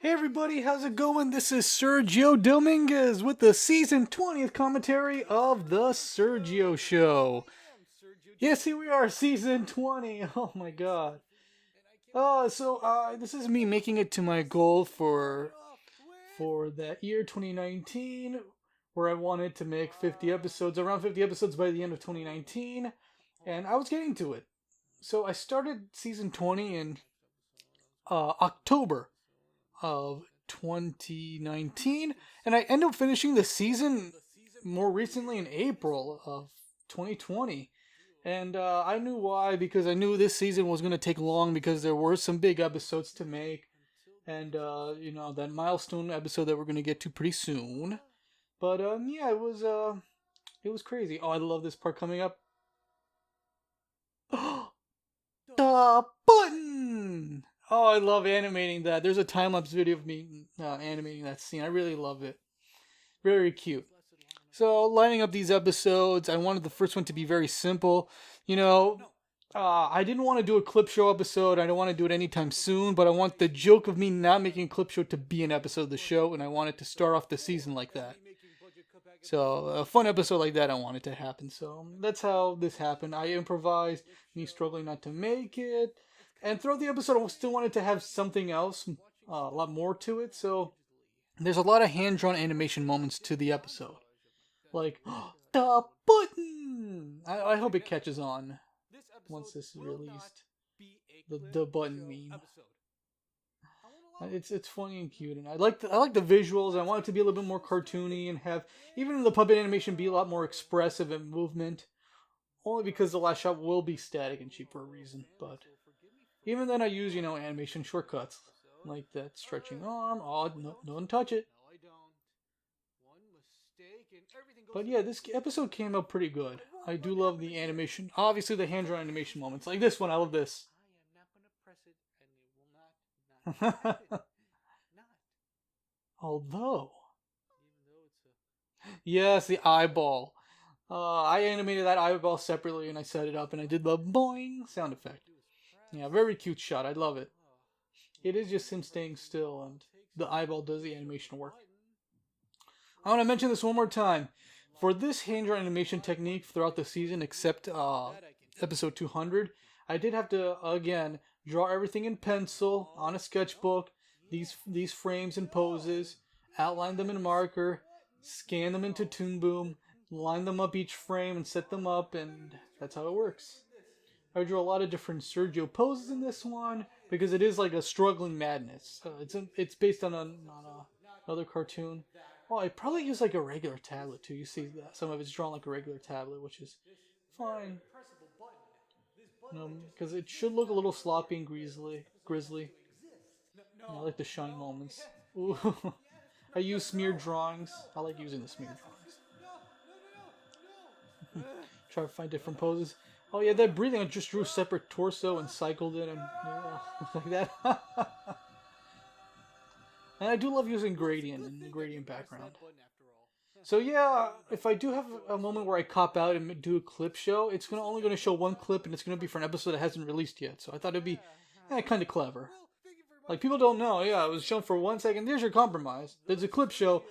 Hey everybody, how's it going? This is Sergio Dominguez with the season 20th commentary of The Sergio Show. Yes, here we are, season 20. Oh my god. This is me making it to my goal for that year 2019, where I wanted to make 50 episodes, around 50 episodes by the end of 2019, and I was getting to it. So I started season 20 in October of 2019, and I ended up finishing the season more recently in April of 2020. And I knew why, because I knew this season was going to take long because there were some big episodes to make, and that milestone episode that we're going to get to pretty soon. But yeah, it was crazy. Oh, I love this part coming up. The button. Oh, I love animating that. There's a time-lapse video of me animating that scene. I really love it. Very cute. So, lining up these episodes, I wanted the first one to be very simple. I didn't want to do a clip show episode. I don't want to do it anytime soon, but I want the joke of me not making a clip show to be an episode of the show, and I wanted to start off the season like that. So, a fun episode like that I wanted to happen. So, that's how this happened. I improvised, me struggling not to make it. And throughout the episode, I still wanted to have something else, a lot more to it. So, there's a lot of hand-drawn animation moments to the episode. Like, the button! I hope it catches on once this is released. The button meme. It's funny and cute, and I like the visuals. I want it to be a little bit more cartoony and have even the puppet animation be a lot more expressive in movement. Only because the last shot will be static and cheap for a reason. But even then, I use animation shortcuts like that stretching arm. Oh, no, don't touch it. But yeah, this episode came out pretty good. I do love the animation. Obviously, the hand-drawn animation moments like this one. I love this. Although, yes, the eyeball. I animated that eyeball separately and I set it up and I did the boing sound effect. Yeah, very cute shot. I love it. It is just him staying still and the eyeball does the animation work. I want to mention this one more time. For this hand-drawn animation technique throughout the season, except episode 200, I did have to, again, draw everything in pencil on a sketchbook, these frames and poses, outline them in marker, scan them into Toon Boom, line them up each frame and set them up, and that's how it works. I drew a lot of different Sergio poses in this one because it is like a struggling madness. It's based on another cartoon. Oh, I probably use like a regular tablet too. You see that some of it's drawn like a regular tablet, which is fine. Because it should look a little sloppy and grisly. I like the shine moments. Ooh. I use smeared drawings. I like using the smeared drawings. Try to find different poses. Oh yeah, that breathing, I just drew a separate torso and cycled it and like that. And I do love using gradient and the gradient background. So yeah, if I do have a moment where I cop out and do a clip show, it's only going to show one clip and it's going to be for an episode that hasn't released yet. So I thought it'd be kind of clever. Like, people don't know, yeah, it was shown for 1 second. There's your compromise. There's a clip show,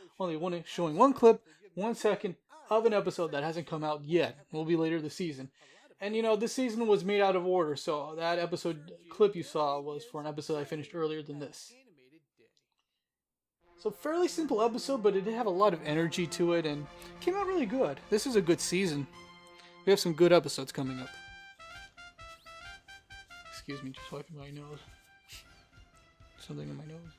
showing one clip, 1 second of an episode that hasn't come out yet. It will be later this season. And this season was made out of order, so that episode clip you saw was for an episode I finished earlier than this. So fairly simple episode, but it did have a lot of energy to it and came out really good. This is a good season. We have some good episodes coming up. Excuse me, just wiping my nose. Something in my nose.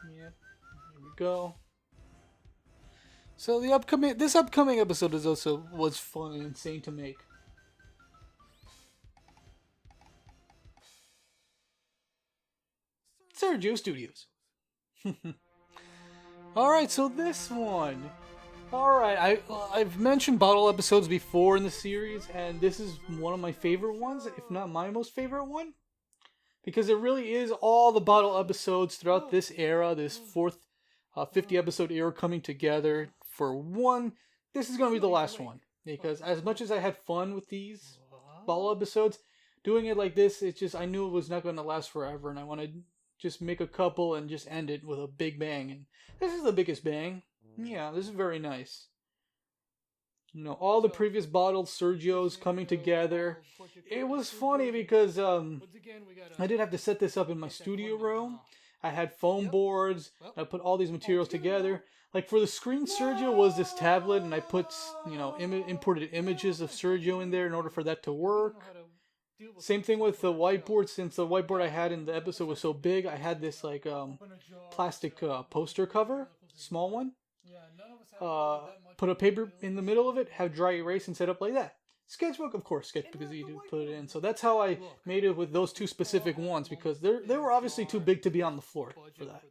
Yep, here we go. So this upcoming episode was fun and insane to make. Sergio Studios. Alright, so this one. Alright, I've mentioned bottle episodes before in the series, and this is one of my favorite ones, if not my most favorite one. Because it really is all the bottle episodes throughout this era, this fourth 50 episode era coming together for one. This is going to be the last one. Because as much as I had fun with these bottle episodes, doing it like this, it's just I knew it was not going to last forever, and I want to just make a couple and just end it with a big bang. And this is the biggest bang. Yeah, this is very nice. You know, all the previous bottled Sergios coming together. It was funny because I did have to set this up in my studio room. I had foam boards. I put all these materials together. Like for the screen, Sergio was this tablet, and I put, you know, imported images of Sergio in there in order for that to work. Same thing with the whiteboard. Since the whiteboard I had in the episode was so big, I had this like plastic poster cover, small one. Put a paper in the middle of it, have dry erase, and set up like that. Sketchbook, of course, sketchbook is easy to put it in. So that's how I made it with those two specific ones, because they were obviously too big to be on the floor for that.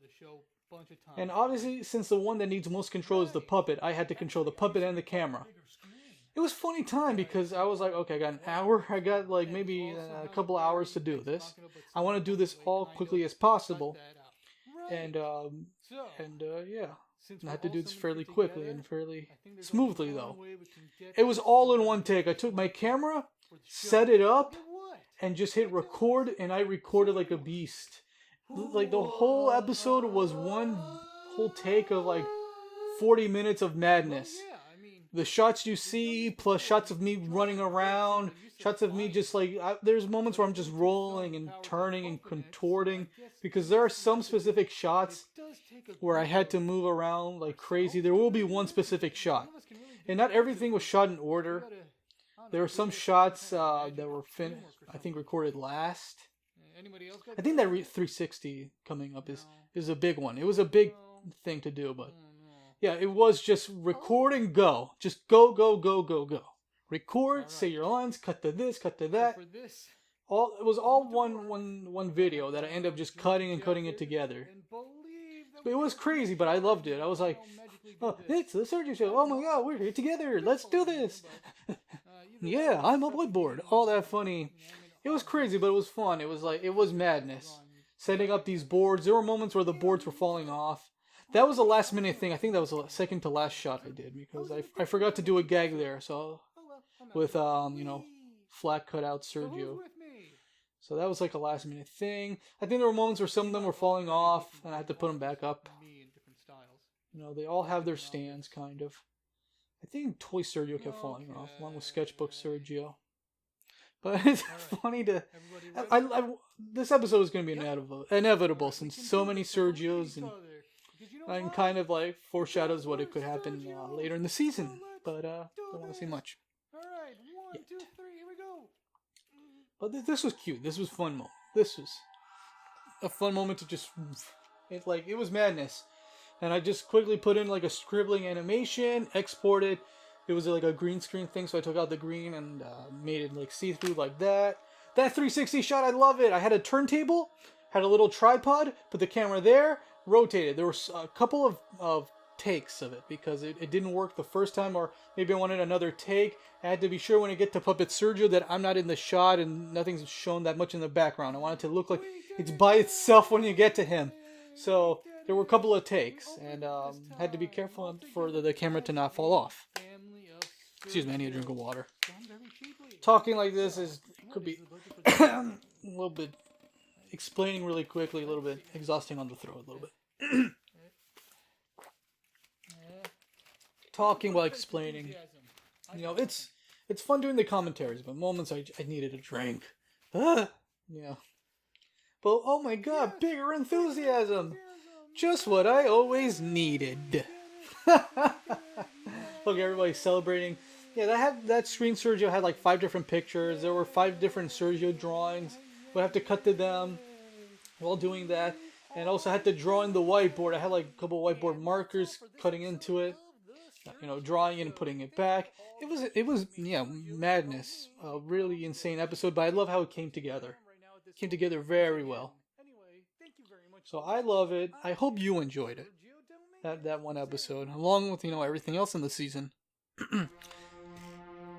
And obviously, since the one that needs most control is the puppet, I had to control the puppet and the camera. It was funny time because I was like, okay, I got an hour. I got like maybe a couple hours to do this. I want to do this all quickly as possible. And yeah. I had to do this fairly quickly and fairly smoothly, though. It was all in one take. I took my camera, set it up, and just hit record, and I recorded like a beast. Like the whole episode was one whole take of like 40 minutes of madness. The shots you see, plus shots of me running around, shots of me just like, there's moments where I'm just rolling and turning and contorting, because there are some specific shots where I had to move around like crazy. There will be one specific shot, and not everything was shot in order. There were some shots that were I think recorded last. I think that 360 coming up is a big one. It was a big thing to do, but yeah, it was just record and go. Just go, go, go, go, go. Record, say your lines, cut to this, cut to that. It was all one video that I ended up just cutting and cutting it together. It was crazy, but I loved it. I was like, oh, it's the Sergio show. Oh my god, we're here together. Let's do this. Yeah, I'm a whiteboard. All that funny. It was crazy, but it was fun. It was like, it was madness. Setting up these boards. There were moments where the boards were falling off. That was a last minute thing. I think that was the second to last shot I did, because I forgot to do a gag there. So with you know, flat cut out Sergio. So that was like a last minute thing. I think there were moments where some of them were falling off, and I had to put them back up. You know, they all have their stands, kind of. I think Toy Sergio kept falling off, along with Sketchbook Sergio. But it's funny to... this episode is going to be inevitable, since so many Sergios, and kind of like foreshadows what it could happen later in the season. But don't want to say much. Alright, 1, 2, 3, here we go. But this was cute. This was fun. This was a fun moment to just... It was madness. And I just quickly put in like a scribbling animation, exported. It was like a green screen thing, so I took out the green and made it like see-through like that. That 360 shot, I love it. I had a turntable, had a little tripod, put the camera there, rotated. There were a couple of takes of it because it didn't work the first time, or maybe I wanted another take. I had to be sure when I get to Puppet Sergio that I'm not in the shot and nothing's shown that much in the background. I want it to look like it's by itself when you get to him. So there were a couple of takes, and had to be careful for the camera to not fall off. Excuse me, I need a drink of water. Talking like this could be a little bit, explaining really quickly, a little bit exhausting on the throat, a little bit. Talking while explaining, you know, it's fun doing the commentaries, but moments I needed a drink. Yeah. But oh my god, bigger enthusiasm! Just what I always needed. Look, everybody's celebrating. Yeah, that screen Sergio had like 5 different pictures. There were 5 different Sergio drawings. We'd have to cut to them while doing that. And also had to draw in the whiteboard. I had like a couple whiteboard markers cutting into it. You know, drawing it and putting it back. It was yeah, madness. A really insane episode, but I love how it came together. It came together very well. So I love it. I hope you enjoyed it. That one episode, along with, you know, everything else in the season.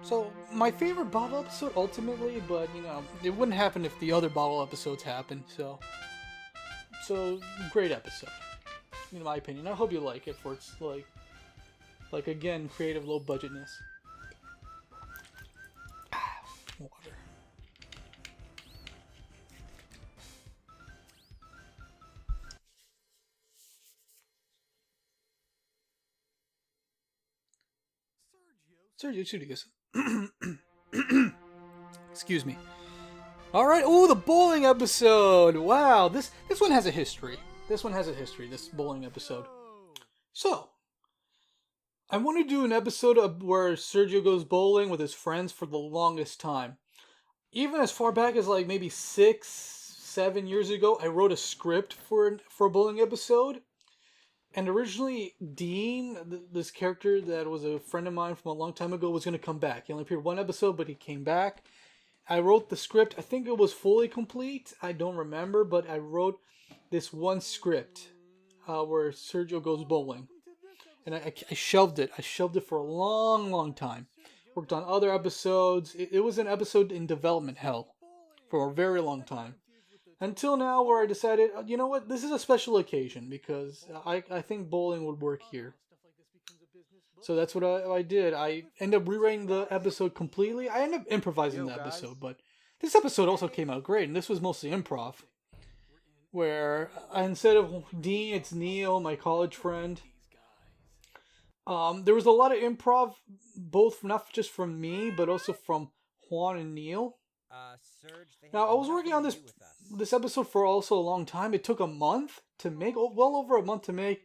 So my favorite bottle episode ultimately, but you know, it wouldn't happen if the other bottle episodes happened. So great episode, in my opinion. I hope you like it for its like again, creative low budgetness. Water. Sergio Studios. Excuse me. All right. Oh, the bowling episode. Wow. This one has a history. This bowling episode. So, I want to do an episode of where Sergio goes bowling with his friends for the longest time. Even as far back as like maybe 6-7 years ago, I wrote a script for a bowling episode. And originally, Dean, this character that was a friend of mine from a long time ago, was going to come back. He only appeared one episode, but he came back. I wrote the script. I think it was fully complete. I don't remember, but I wrote this one script where Sergio goes bowling. And I shelved it. I shelved it for a long, long time. Worked on other episodes. It was an episode in development hell for a very long time. Until now, where I decided, you know what, this is a special occasion because I think bowling would work here. So that's what I did. I ended up rewriting the episode completely. I ended up improvising the episode, but this episode also came out great, and this was mostly improv. Where instead of Dean, it's Neil, my college friend. There was a lot of improv, both not just from me, but also from Juan and Neil. Now, I was working on this episode for also a long time. It took a month to make, well over a month to make,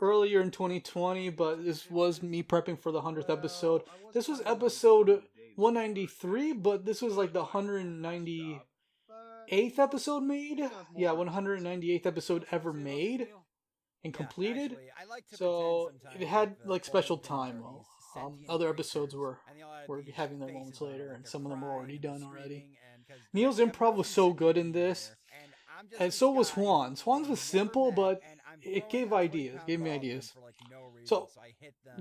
earlier in 2020, but this was me prepping for the 100th episode. This was episode 193, but this was like the 198th episode made. Yeah, 198th episode ever made and completed. So it had like special time. Other episodes were having their moments later, and some of them were already done already. Neil's improv was so good in this, and so was Juan's. Juan's was simple, but it gave me ideas. So,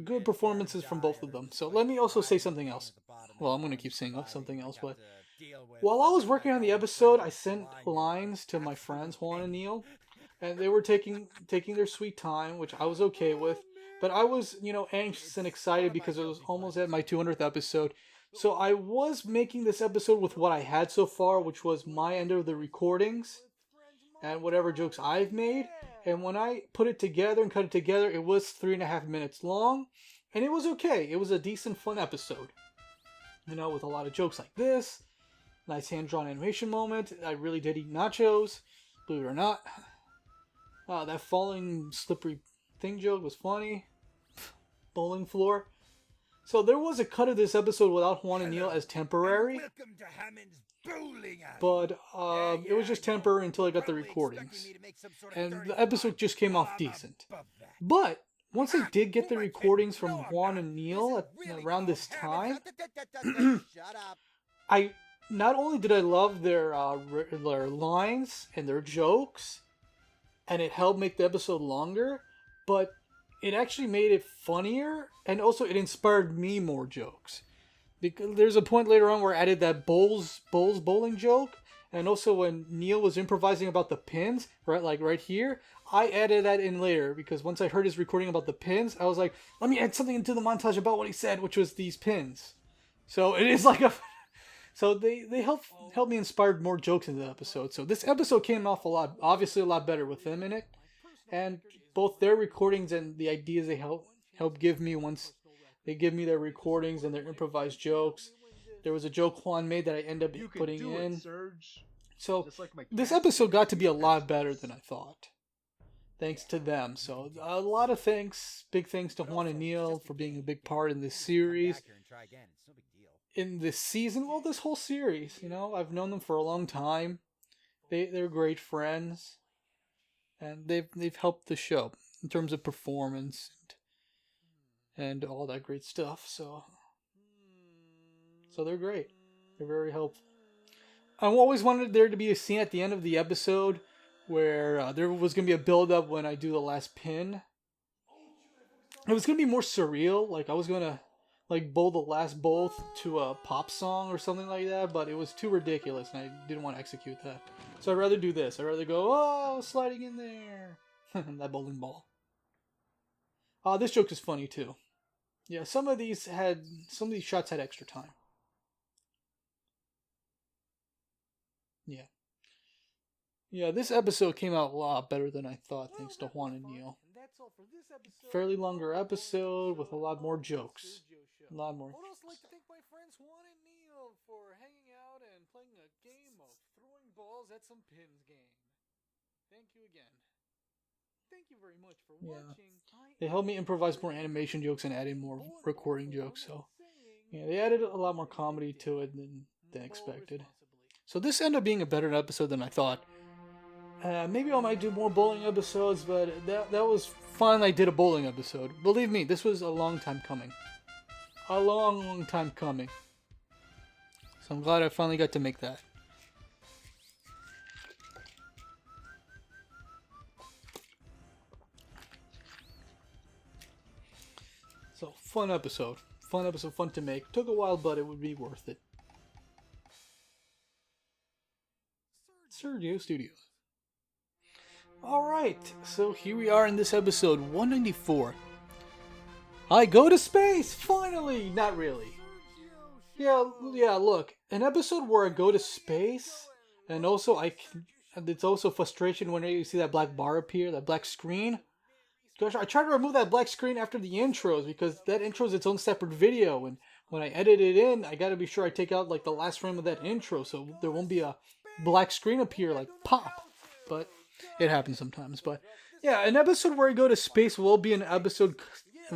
good performances from both of them. So let me also say something else. Well, I'm going to keep saying something else, but while I was working on the episode, I sent lines to my friends, Juan and Neil, and they were taking their sweet time, which I was okay with. But I was, anxious and excited because it was almost at my 200th episode. So I was making this episode with what I had so far, which was my end of the recordings and whatever jokes I've made. And when I put it together and cut it together, it was 3.5 minutes long. And it was okay. It was a decent, fun episode. With a lot of jokes like this. Nice hand-drawn animation moment. I really did eat nachos, believe it or not. That falling slippery thing joke was funny. Bowling floor. So there was a cut of this episode without Juan and Neil as temporary. Welcome to Hammond's Bowling Alley. But it was just temporary until I got the recordings. And the episode just came off decent. But once I did get the recordings from Juan and Neil around this time, not only did I love their lines and their jokes, and it helped make the episode longer, but it actually made it funnier, and also it inspired me more jokes. Because there's a point later on where I added that Bulls bowling joke, and also when Neil was improvising about the pins, right here, I added that in later, because once I heard his recording about the pins, I was like, let me add something into the montage about what he said, which was these pins. So it is like a... So they helped me inspire more jokes in the episode. So this episode came off obviously a lot better with them in it. And both their recordings and the ideas they help give me once they give me their recordings and their improvised jokes. There was a joke Juan made that I ended up putting in. So this episode got to be a lot better than I thought. Thanks to them. So a lot of thanks, big thanks to Juan and Neil for being a big part in this series. In this season, well, this whole series, I've known them for a long time. They're great friends. And they've helped the show in terms of performance and all that great stuff. So they're great. They're very helpful. I always wanted there to be a scene at the end of the episode where there was going to be a build-up when I do the last pin. It was going to be more surreal. Like, I was going to bowl the last bowl to a pop song or something like that, but it was too ridiculous and I didn't want to execute that. So I'd rather do this. I'd rather go, sliding in there. That bowling ball. This joke is funny too. Yeah, some of these shots had extra time. Yeah. Yeah, this episode came out a lot better than I thought, thanks to Juan and Neil. Fairly longer episode with a lot more jokes. A lot more. I would also like to thank my friends Juan and Neil for hanging out and playing a game of throwing balls at some pins game. Thank you again. Thank you very much for watching. They helped me improvise more animation jokes and add in more recording jokes. So yeah, they added a lot more comedy to it than expected. So this ended up being a better episode than I thought. Maybe I might do more bowling episodes, but that was fun. I did a bowling episode. Believe me, this was a long time coming. A long time coming. So I'm glad I finally got to make that. So, fun episode. Fun episode, fun to make. Took a while, but it would be worth it. Sergio Studios. Alright, so here we are in this episode 194. I go to space! Finally! Not really. Yeah, look. An episode where I go to space, and also it's also frustration when you see that black bar appear, that black screen. Gosh, I try to remove that black screen after the intros because that intro is its own separate video, and when I edit it in, I gotta be sure I take out like the last frame of that intro so there won't be a black screen appear like pop. But it happens sometimes. But yeah, an episode where I go to space will be an episode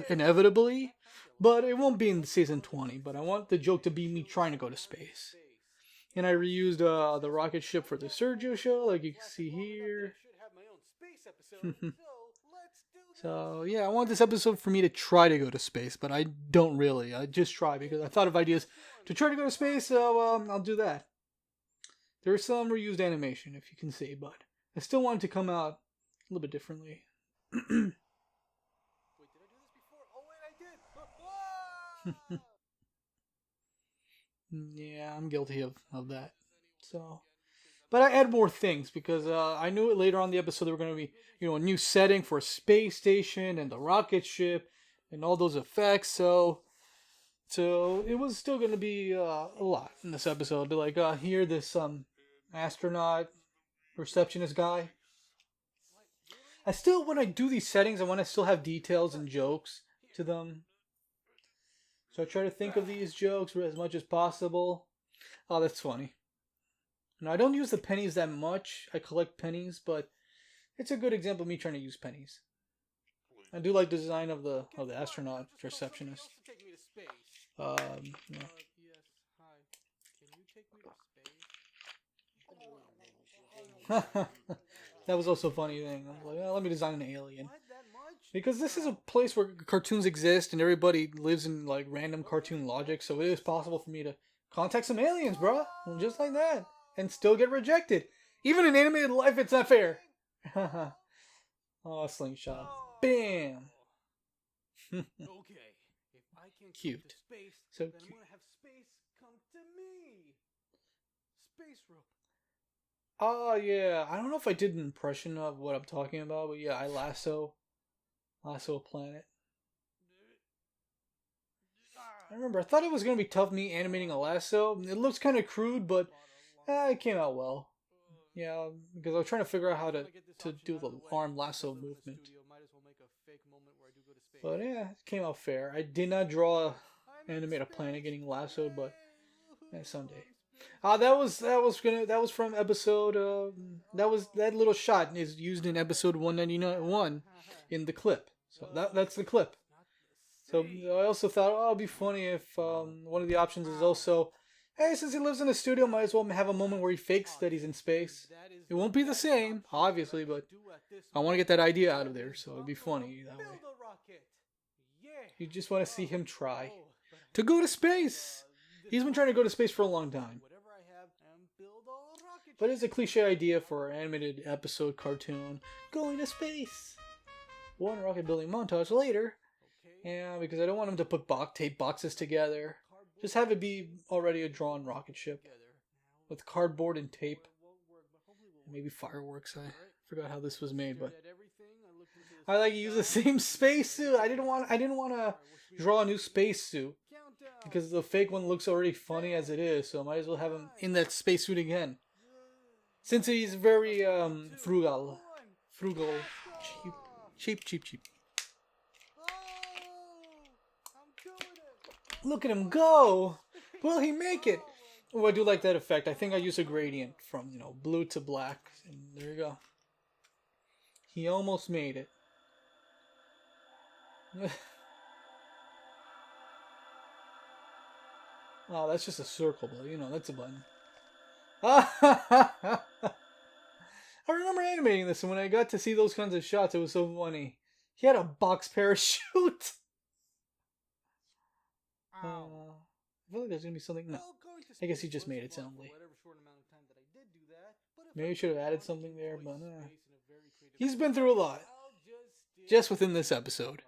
inevitably, but it won't be in season 20. But I want the joke to be me trying to go to space. And I reused the rocket ship for the Sergio show, like you can see here. So yeah, I want this episode for me to try to go to space, but I don't really. I just try because I thought of ideas to try to go to space, so I'll do that. There's some reused animation, if you can see, but I still want it to come out a little bit differently. Wait, did I do this before? Oh wait, I did! Yeah, I'm guilty of that. So, but I add more things because I knew it later on in the episode there were going to be, a new setting for a space station and the rocket ship and all those effects. So it was still going to be a lot in this episode. Like here, this astronaut receptionist guy. I still, when I do these settings, I want to still have details and jokes to them. So I try to think of these jokes as much as possible. Oh, that's funny. Now, I don't use the pennies that much. I collect pennies, but it's a good example of me trying to use pennies. I do like the design of the astronaut receptionist. Yeah. Yes, hi. Can you take me to space? That was also a funny thing. I was like, let me design an alien. Because this is a place where cartoons exist and everybody lives in like random cartoon logic, so it is possible for me to contact some aliens, bruh. Just like that. And still get rejected. Even in animated life, it's not fair. Oh, slingshot. Bam! Okay, if I can Cute. come to space, So then cute. I'm gonna have space come to me. Space rope. Oh, yeah. I don't know if I did an impression of what I'm talking about, but yeah, I lasso a planet. I remember, I thought it was going to be tough me animating a lasso. It looks kind of crude, but it came out well. Yeah, because I was trying to figure out how to do the arm lasso movement. But yeah, it came out fair. I did not animate a planet getting lassoed, but someday. That was from episode. That little shot is used in episode 191 in the clip. So that's the clip. So I also thought, it'd be funny if one of the options is also, hey, since he lives in a studio, might as well have a moment where he fakes that he's in space. It won't be the same, obviously, but I want to get that idea out of there, so it'd be funny that way. You just want to see him try to go to space. He's been trying to go to space for a long time. But it's a cliche idea for an animated episode cartoon. Going to space. One rocket building montage later. Yeah, because I don't want him to put tape boxes together. Just have it be already a drawn rocket ship. With cardboard and tape. Maybe fireworks. I forgot how this was made, but I like to use the same spacesuit. I didn't want to draw a new spacesuit. Because the fake one looks already funny as it is, so I might as well have him in that spacesuit again. Since he's very frugal, cheap. Look at him go! Will he make it? Oh, I do like that effect. I think I use a gradient from, blue to black. And there you go. He almost made it. Oh, that's just a circle, but that's a button. I remember animating this, and when I got to see those kinds of shots, it was so funny. He had a box parachute. I feel like there's gonna be something. No, I guess he just made it sound like. Maybe he should have added something there, but he's been through a lot just within this episode.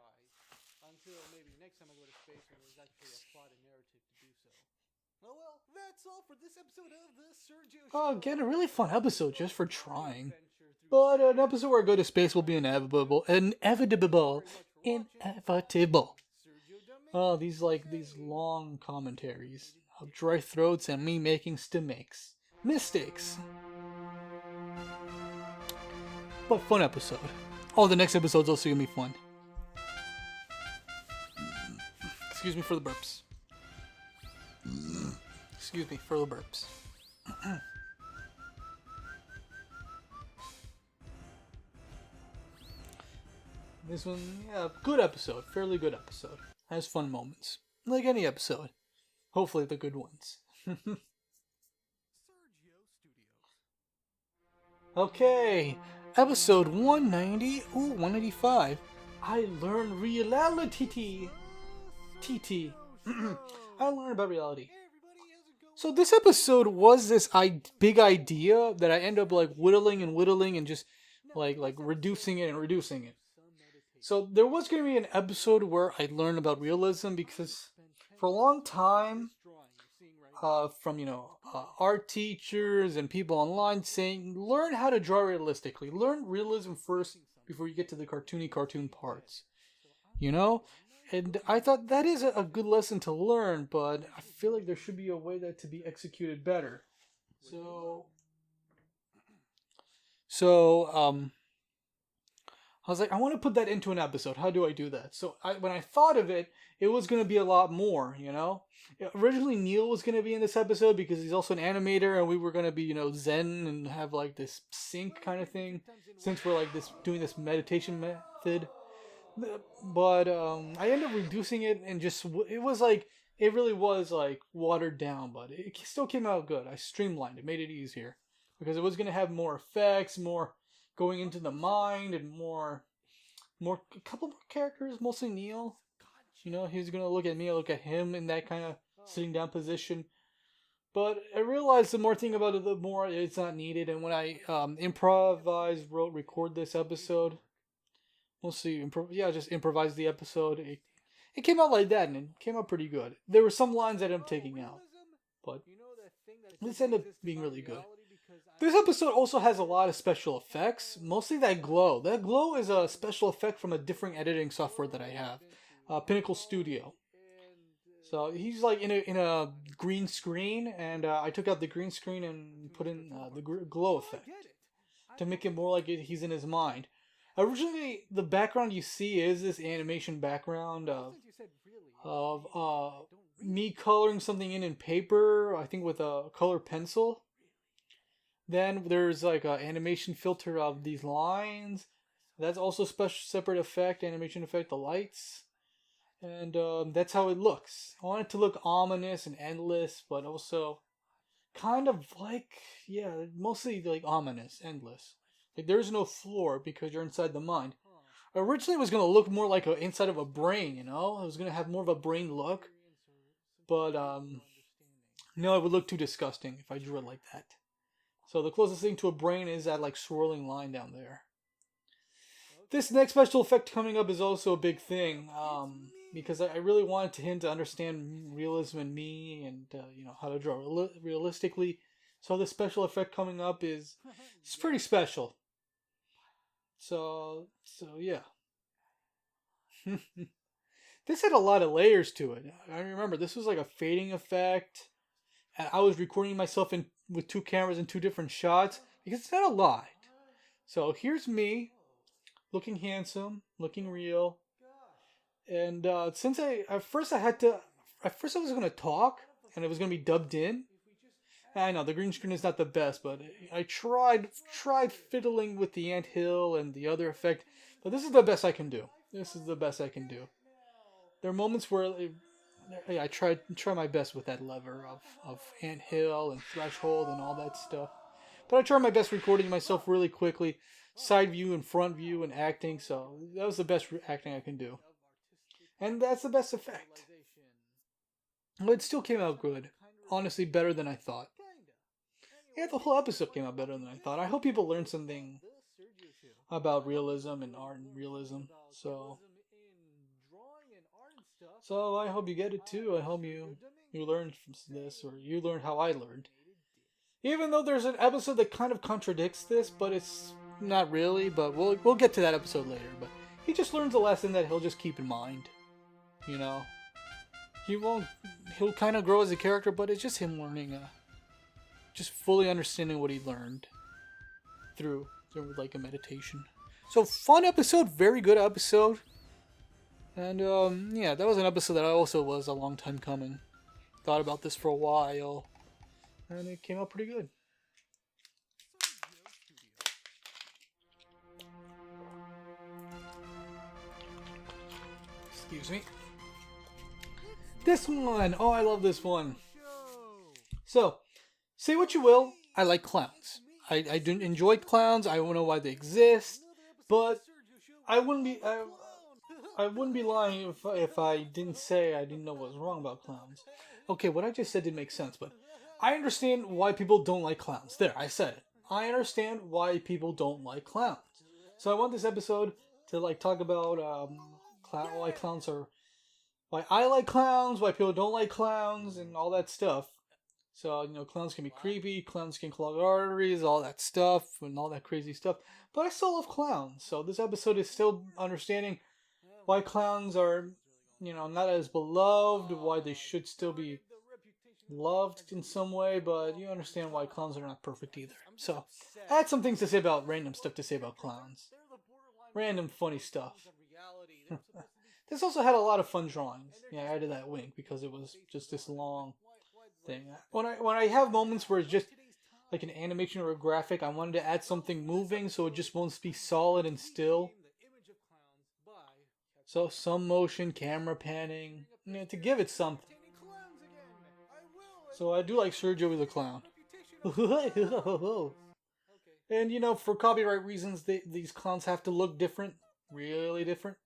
Until maybe next time I go to space when there's actually a plot and narrative to do so. Oh well, that's all for this episode of the Sergio Show. Oh, again, a really fun episode just for trying. But an episode where I go to space will be inevitable. Oh, these long commentaries of dry throats and me making mistakes. But fun episode. Oh, the next episode's also gonna be fun. Excuse me for the burps. Excuse me for the burps. This one, yeah, good episode. Fairly good episode. Has fun moments. Like any episode. Hopefully the good ones. Okay. Episode 190. Ooh, 185. I learned reality. TT. I learned about reality. So this episode was this big idea that I end up like whittling and just like reducing it. So there was going to be an episode where I learned about realism because for a long time, from art teachers and people online saying, learn how to draw realistically. Learn realism first before you get to the cartoon parts. And I thought that is a good lesson to learn, but I feel like there should be a way that to be executed better. So I was like, I want to put that into an episode. How do I do that? So when I thought of it, it was going to be a lot more, Originally, Neil was going to be in this episode because he's also an animator, and we were going to be, zen and have like this sync kind of thing, since we're like doing this meditation method. But I ended up reducing it and it really was like watered down, but it still came out good. I streamlined it, made it easier because it was going to have more effects, more going into the mind, and a couple more characters, mostly Neil. He's going to look at me, I look at him in that kind of sitting down position. But I realized the more thing about it, the more it's not needed. And when I record this episode, mostly just improvise the episode. It came out like that, and it came out pretty good. There were some lines that I'm taking out, but this ended up being really good. This episode also has a lot of special effects, mostly that glow. That glow is a special effect from a different editing software that I have, Pinnacle Studio. So he's like in a green screen, and I took out the green screen and put in the glow effect to make it more like he's in his mind. Originally, the background you see is this animation background of me coloring something in paper, I think with a color pencil. Then there's like an animation filter of these lines. That's also separate effect, animation effect, the lights. And that's how it looks. I want it to look ominous and endless, but also kind of like, mostly like ominous, endless. Like there's no floor because you're inside the mind. Originally it was going to look more like inside of a brain, It was going to have more of a brain look. But no, it would look too disgusting if I drew it like that. So the closest thing to a brain is that like swirling line down there. This next special effect coming up is also a big thing, because I really wanted him to understand realism in me and how to draw realistically. So the special effect coming up it's pretty special. So yeah. This had a lot of layers to it. I remember this was like a fading effect, and I was recording myself with two cameras in two different shots because it's not a lot. So here's me, looking handsome, looking real, and since at first I had to at first I was gonna talk and it was gonna be dubbed in. I know the green screen is not the best, but I tried fiddling with the ant hill and the other effect, but this is the best I can do. This is the best I can do. There are moments where I try my best with that lever of ant hill and threshold and all that stuff. But I tried my best recording myself really quickly, side view and front view and acting. So that was the best acting I can do, and that's the best effect. But it still came out good. Honestly, better than I thought. Yeah, the whole episode came out better than I thought. I hope people learned something about realism and art and realism. So I hope you get it too. I hope you learned from this, or you learned how I learned. Even though there's an episode that kind of contradicts this, but it's not really. But we'll get to that episode later. But he just learns a lesson that he'll just keep in mind. You know, he'll kind of grow as a character, but it's just him learning, just fully understanding what he learned through like a meditation. So fun episode, very good episode. And yeah, that was an episode that I also was a long time coming. Thought about this for a while, and it came out pretty good. Excuse me. This one! Oh, I love this one. So, say what you will, I like clowns. I do enjoy clowns. I don't know why they exist, but I wouldn't be lying if I didn't say I didn't know what was wrong about clowns. Okay, what I just said didn't make sense, but I understand why people don't like clowns. There, I said it. I understand why people don't like clowns. So I want this episode to like talk about why clowns are, why I like clowns, why people don't like clowns, and all that stuff. So, you know, clowns can be creepy, clowns can clog arteries, all that stuff, and all that crazy stuff. But I still love clowns. So this episode is still understanding why clowns are, you know, not as beloved, why they should still be loved in some way, but you understand why clowns are not perfect either. So, I had some things to say about, random stuff to say about clowns. Random funny stuff. This also had a lot of fun drawings. Yeah, I added that wink because it was just this long thing. When I have moments where it's just like an animation or a graphic, I wanted to add something moving so it just won't be solid and still. So some motion, camera panning, you know, to give it something. So I do like Sergio the clown. And you know, for copyright reasons, these clowns have to look different, really different.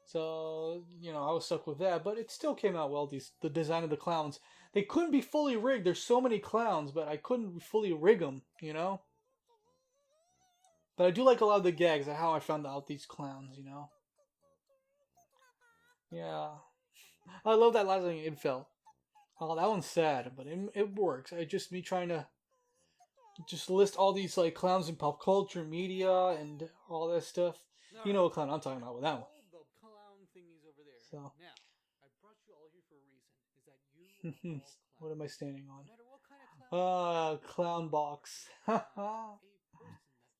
So, you know, I was stuck with that, but it still came out well. The design of the clowns, they couldn't be fully rigged. There's so many clowns, but I couldn't fully rig them, you know? But I do like a lot of the gags, how I found out these clowns, you know? Yeah. I love that last thing, it fell. Oh, that one's sad, but it works. It's just me trying to just list all these like clowns in pop culture, media, and all that stuff. You know what clown I'm talking about with that one. So. Now, I brought you all here for a reason. Is that you What am I standing on? Clown box.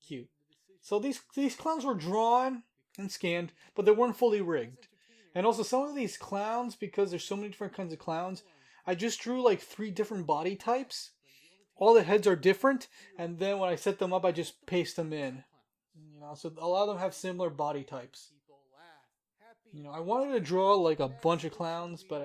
Cute. So these clowns were drawn and scanned, but they weren't fully rigged. And also some of these clowns, because there's so many different kinds of clowns, I just drew like 3 different body types. All the heads are different, and then when I set them up, I just paste them in. You know, so a lot of them have similar body types. You know, I wanted to draw like a bunch of clowns, but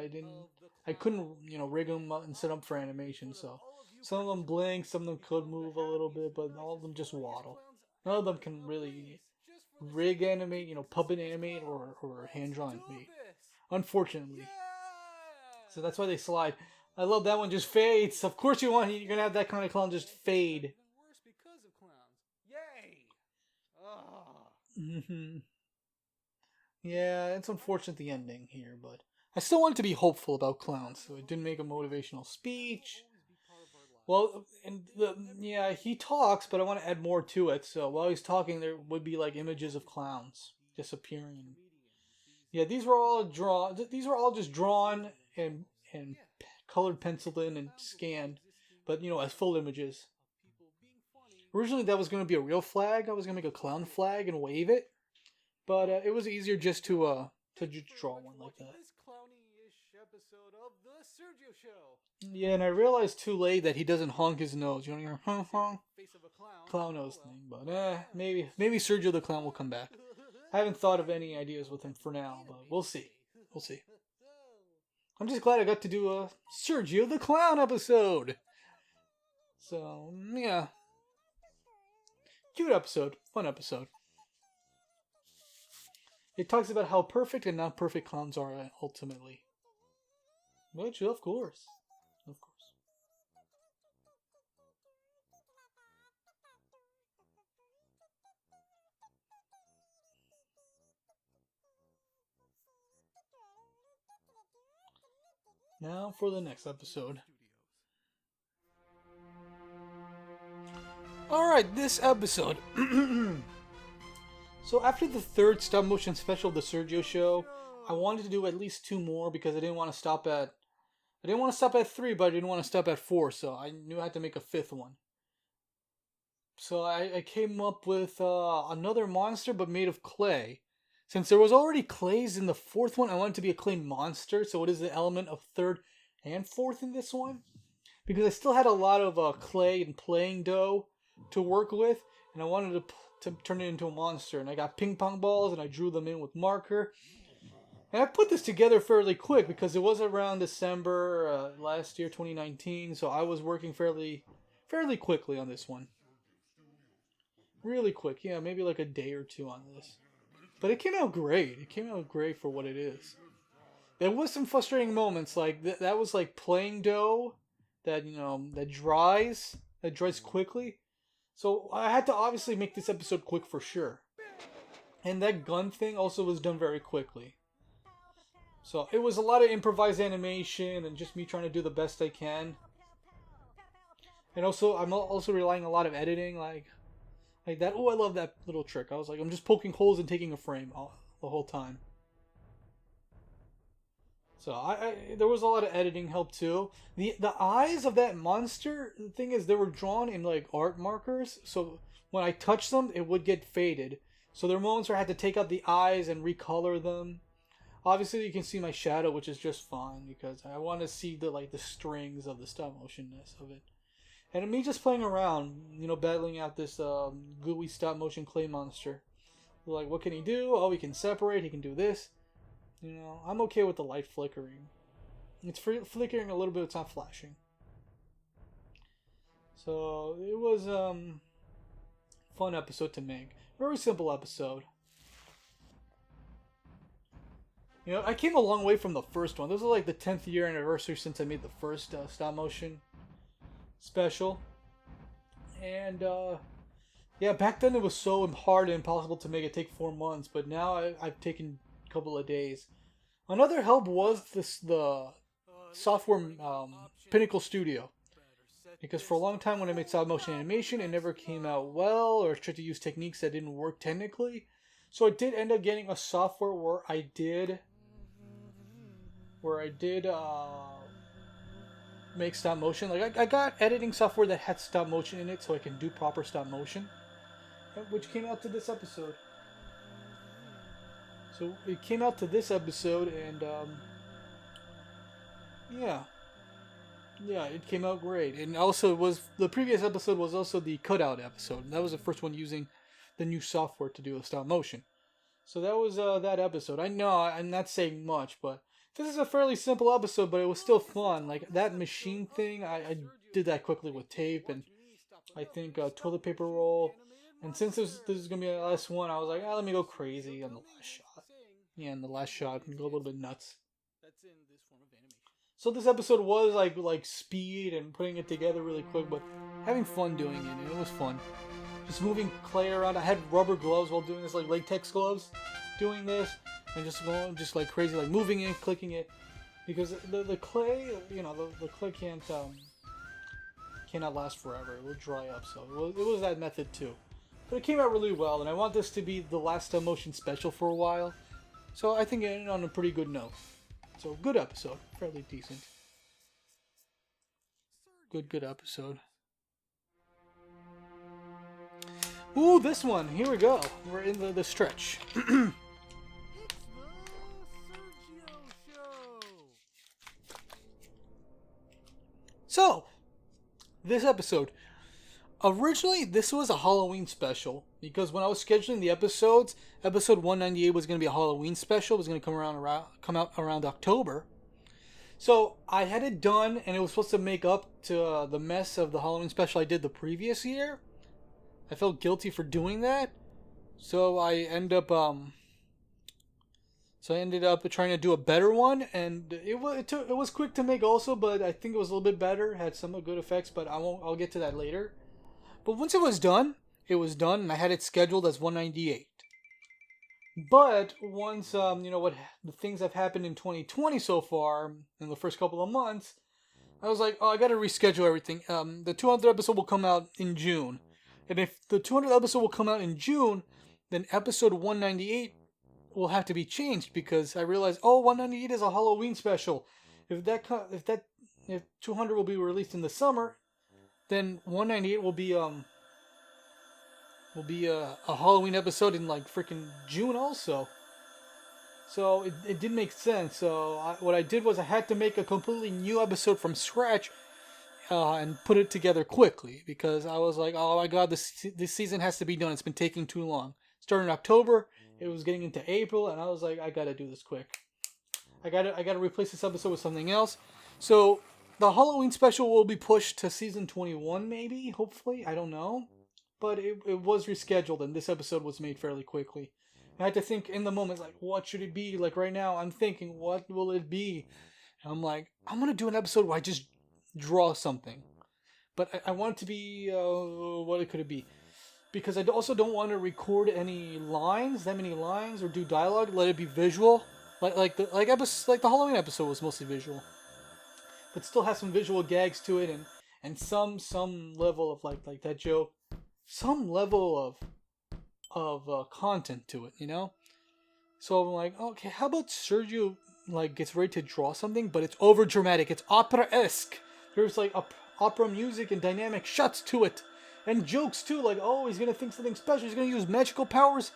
I couldn't, you know, rig them up and set up for animation. So some of them blink, some of them could move a little bit, but all of them just waddle. None of them can really rig animate, you know, puppet animate or hand draw animate. Unfortunately. So that's why they slide. I love that one just fades. Of course you're gonna have that kind of clown just fade. Mm-hmm. Yeah, it's unfortunate the ending here, but I still wanted to be hopeful about clowns, so it didn't make a motivational speech. Well, and yeah, he talks, but I want to add more to it. So while he's talking, there would be like images of clowns disappearing. Yeah, these were all just drawn and colored penciled in and scanned, but you know, as full images. Originally, that was going to be a real flag. I was going to make a clown flag and wave it. But it was easier just to just draw one like that. episode of the Sergio Show. Yeah, and I realized too late that he doesn't honk his nose. You don't hear honk honk Face of a clown. clown nose thing, but maybe Sergio the Clown will come back. I haven't thought of any ideas with him for now, but we'll see. We'll see. I'm just glad I got to do a Sergio the Clown episode. So, yeah. Cute episode. Fun episode. It talks about how perfect and not perfect clowns are ultimately. Which, of course. Of course. Now for the next episode. Alright, this episode. So after the third stop motion special of the Sergio Show, I wanted to do at least 2 more because I didn't want to stop at 3, but I didn't want to stop at 4, so I knew I had to make a 5th one. So I came up with another monster, but made of clay. Since there was already clays in the 4th one, I wanted to be a clay monster, so it is the element of 3rd and 4th in this one. Because I still had a lot of clay and playing dough to work with, and I wanted to turn it into a monster. And I got ping pong balls, and I drew them in with marker. And I put this together fairly quick because it was around December last year, 2019, so I was working fairly quickly on this one. Really quick, yeah, maybe like a day or 2 on this. But it came out great. It came out great for what it is. There was some frustrating moments, like that was like playing dough that that dries quickly. So I had to obviously make this episode quick for sure. And that gun thing also was done very quickly. So it was a lot of improvised animation and just me trying to do the best I can. And also I'm also relying a lot of editing, like that. Oh, I love that little trick. I was like, I'm just poking holes and taking a frame the whole time. So there was a lot of editing help too. The eyes of that monster, the thing is, they were drawn in like art markers. So when I touched them, it would get faded. So there were moments where I had to take out the eyes and recolor them. Obviously, you can see my shadow, which is just fine because I want to see the strings of the stop motionness of it. And me just playing around, battling out this gooey stop motion clay monster. Like, what can he do? Oh, he can separate. He can do this. I'm okay with the light flickering. It's flickering a little bit. It's not flashing. So it was fun episode to make. Very simple episode. I came a long way from the first one. This is like the 10th year anniversary since I made the first stop motion special. And yeah, back then it was so hard and impossible to make it take 4 months, but now I've taken a couple of days. Another help was the software Pinnacle Studio. Because for a long time when I made stop motion animation, it never came out well, or I tried to use techniques that didn't work technically. So I did end up getting a software where I did make stop motion. Like I got editing software that had stop motion in it, so I can do proper stop motion, which came out to this episode. So it came out to this episode, and yeah, it came out great. And also, the previous episode was also the cutout episode. That was the first one using the new software to do a stop motion. So that was that episode. I know I'm not saying much, but this is a fairly simple episode, but it was still fun. Like that machine thing, I did that quickly with tape and I think toilet paper roll. And since this is going to be the last one, I was like, let me go crazy on the last shot. Yeah, in the last shot, and go a little bit nuts. That's in this form of animation. So this episode was like speed and putting it together really quick, but having fun doing it, and it was fun. Just moving clay around. I had rubber gloves while doing this, like latex gloves, doing this, and just going just like crazy, like moving it, clicking it, because the clay, the clay cannot last forever. It will dry up. So it was that method too. But it came out really well, and I want this to be the last stop motion special for a while. So I think it ended on a pretty good note. So good episode, fairly decent. Good episode. Ooh, this one. Here we go. We're in the stretch. It's the Sergio Show. So, this episode. Originally, this was a Halloween special because when I was scheduling the episodes, episode 198 was going to be a Halloween special. It was going to come out around October. So I had it done, and it was supposed to make up to the mess of the Halloween special I did the previous year. I felt guilty for doing that, so I ended up trying to do a better one, and it was quick to make also, but I think it was a little bit better. Had some good effects, but I'll get to that later. But once it was done, and I had it scheduled as 198. But once what the things have happened in 2020 so far in the first couple of months, I was like, oh, I got to reschedule everything. The 200th episode will come out in June, and if the 200th episode will come out in June, then episode 198 will have to be changed because I realized, 198 is a Halloween special. If 200 will be released in the summer, then 198 will be a Halloween episode in like freaking June also. So it didn't make sense. So what I did was I had to make a completely new episode from scratch and put it together quickly because I was like, oh my god, this season has to be done. It's been taking too long. Starting in October, it was getting into April, and I was like, I gotta do this quick. I gotta replace this episode with something else. So the Halloween special will be pushed to season 21, maybe, hopefully. I don't know. But it was rescheduled, and this episode was made fairly quickly. I had to think in the moment, like, what should it be? Like, right now, I'm thinking, what will it be? And I'm like, I'm going to do an episode where I just draw something. But I want it to be, what could it be? Because I also don't want to record that many lines, or do dialogue. Let it be visual. Like the Halloween episode was mostly visual. But still has some visual gags to it, and some level of, like that joke. Some level of content to it, you know? So I'm like, okay, how about Sergio gets ready to draw something, but it's over dramatic, it's opera-esque. There's like opera music and dynamic shots to it. And jokes too, like, he's gonna think something special, he's gonna use magical powers